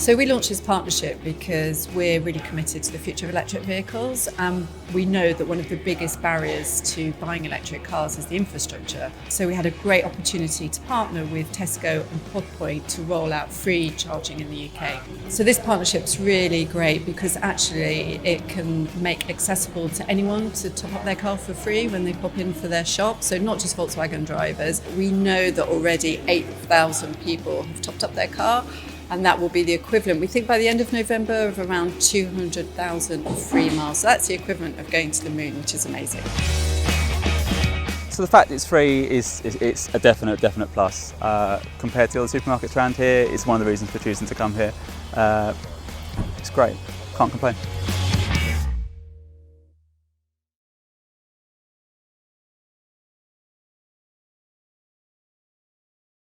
So we launched this partnership because we're really committed to the future of electric vehicles. We know that one of the biggest barriers to buying electric cars is the infrastructure. So we had a great opportunity to partner with Tesco and Pod Point to roll out free charging in the UK. So this partnership's really great because actually it can make accessible to anyone to top up their car for free when they pop in for their shop. So not just Volkswagen drivers. We know that already 8,000 people have topped up their car. And that will be the equivalent, we think by the end of November, of around 200,000 free miles. So that's the equivalent of going to the moon, which is amazing. So the fact it's free it's a definite plus. Compared to other supermarkets around here, it's one of the reasons for choosing to come here. It's great, can't complain.